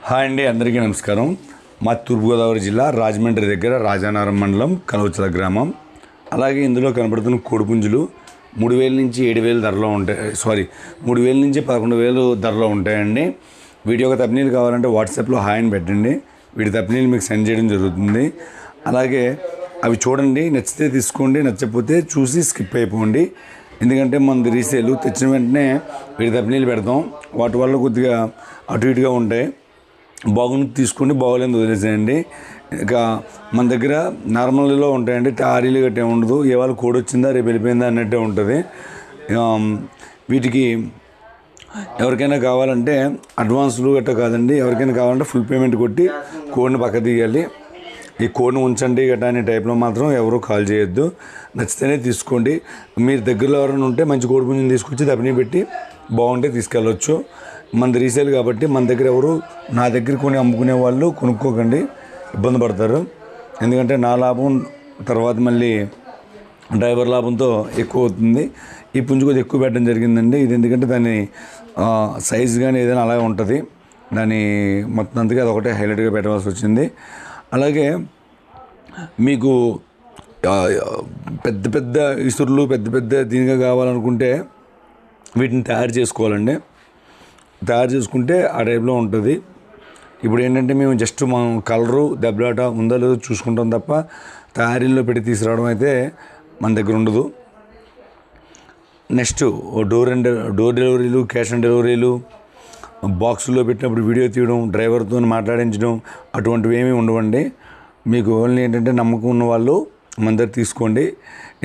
Hi అండి, అందరికీ నమస్కారం. మా తూర్పుగోదావరి జిల్లా రాజమండ్రి దగ్గర రాజానగరం మండలం కలవచల గ్రామం. అలాగే ఇందులో కనబడుతున్న కోడిపుంజులు 3,000 నుంచి 7,000 ధరలో ఉంటాయి. 3,000 నుంచి 11,000 ధరలో ఉంటాయండి. వీడియో ఒక తప్నీలు కావాలంటే వాట్సాప్లో హాయ్ అని పెట్టండి. వీటి తప్నీలు మీకు సెండ్ చేయడం జరుగుతుంది. అలాగే అవి చూడండి, నచ్చితే తీసుకోండి, నచ్చకపోతే చూసి స్కిప్ అయిపోండి. ఎందుకంటే మనది రీసేల్ తెచ్చిన వెంటనే వీటి తప్నీలు పెడతాం. వాటి వల్ల కొద్దిగా అటు ఇటుగా ఉంటాయి. బాగుంది తీసుకోండి, బాగోలేదు వదిలేసేయండి. ఇక మన దగ్గర నార్మల్లో ఉంటాయండి, టారీలు గట్టే ఉండదు. ఇవాళ కోడ్ వచ్చిందా రేపు వెళ్ళిపోయిందా అన్నట్టే ఉంటుంది. వీటికి ఎవరికైనా కావాలంటే అడ్వాన్స్లు గట్రా కాదండి, ఎవరికైనా కావాలంటే ఫుల్ పేమెంట్ కొట్టి కోడ్ని పక్క తీయాలి. ఈ కోడ్ని ఉంచండి గట్రా అనే టైప్లో మాత్రం ఎవరు కాల్ చేయొద్దు. నచ్చితేనే తీసుకోండి. మీరు దగ్గరలో ఎవరైనా ఉంటే మంచి కోడి పుంజుని తీసుకొచ్చి దబ్బిని పెట్టి బాగుంటే తీసుకెళ్ళవచ్చు. మనది రీసేల్ కాబట్టి మన దగ్గర ఎవరు నా దగ్గర కొని అమ్ముకునే వాళ్ళు కొనుక్కోకండి, ఇబ్బంది పడతారు. ఎందుకంటే నా లాభం తర్వాత మళ్ళీ డ్రైవర్ లాభంతో ఎక్కువ అవుతుంది. ఈ పుంజు కొద్దిగా ఎక్కువ పెట్టడం జరిగిందండి. ఇది ఎందుకంటే దాని సైజు కానీ ఏదైనా అలాగే ఉంటుంది. దాని మొత్తం అంతగా అది ఒకటే హైలైట్గా పెట్టవలసి వచ్చింది. అలాగే మీకు పెద్ద పెద్ద ఇసురులు పెద్ద పెద్ద దీనిగా కావాలనుకుంటే వీటిని తయారు చేసుకోవాలండి. తయారు చేసుకుంటే ఆ టైప్లో ఉంటుంది. ఇప్పుడు ఏంటంటే మేము జస్ట్ మనం కలరు దెబ్బలాట ఉందో లేదో చూసుకుంటాం తప్ప తయారీలో పెట్టి తీసుకురావడం అయితే మన దగ్గర ఉండదు. నెక్స్ట్ డోర్ డెలివరీలు, క్యాష్ ఆన్ డెలివరీలు, బాక్సుల్లో పెట్టినప్పుడు వీడియో తీయడం, డ్రైవర్తో మాట్లాడించడం అటువంటివి ఏమీ ఉండవండి. మీకు ఓన్లీ ఏంటంటే నమ్మకం ఉన్న వాళ్ళు మన దగ్గర తీసుకోండి.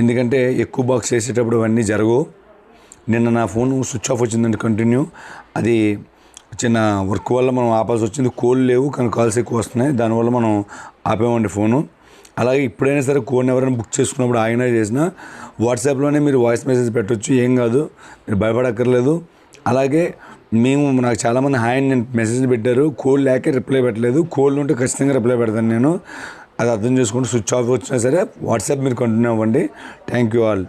ఎందుకంటే ఎక్కువ బాక్స్ వేసేటప్పుడు అవన్నీ జరగవు. నిన్న నా ఫోన్ స్విచ్ ఆఫ్ వచ్చిందండి కంటిన్యూ. అది చిన్న వర్క్ వల్ల మనం ఆపాల్సి వచ్చింది. కోళ్ళు లేవు కానీ కాల్స్ ఎక్కువ వస్తున్నాయి, దానివల్ల మనం ఆపేమండి ఫోను. అలాగే ఇప్పుడైనా సరే కోడ్ని ఎవరైనా బుక్ చేసుకున్నప్పుడు ఆయన చేసినా వాట్సాప్లోనే మీరు వాయిస్ మెసేజ్ పెట్టవచ్చు, ఏం కాదు, మీరు భయపడక్కర్లేదు. అలాగే నాకు చాలామంది హాయ్ నేను మెసేజ్ పెట్టారు, కోడ్ లేకే రిప్లై పెట్టలేదు. కోళ్ళు ఉంటే ఖచ్చితంగా రిప్లై పెడతాను నేను. అది అర్థం చేసుకుంటూ స్విచ్ ఆఫ్ వచ్చినా సరే వాట్సాప్ మీరు కంటిన్యూ అవ్వండి. Thank you all.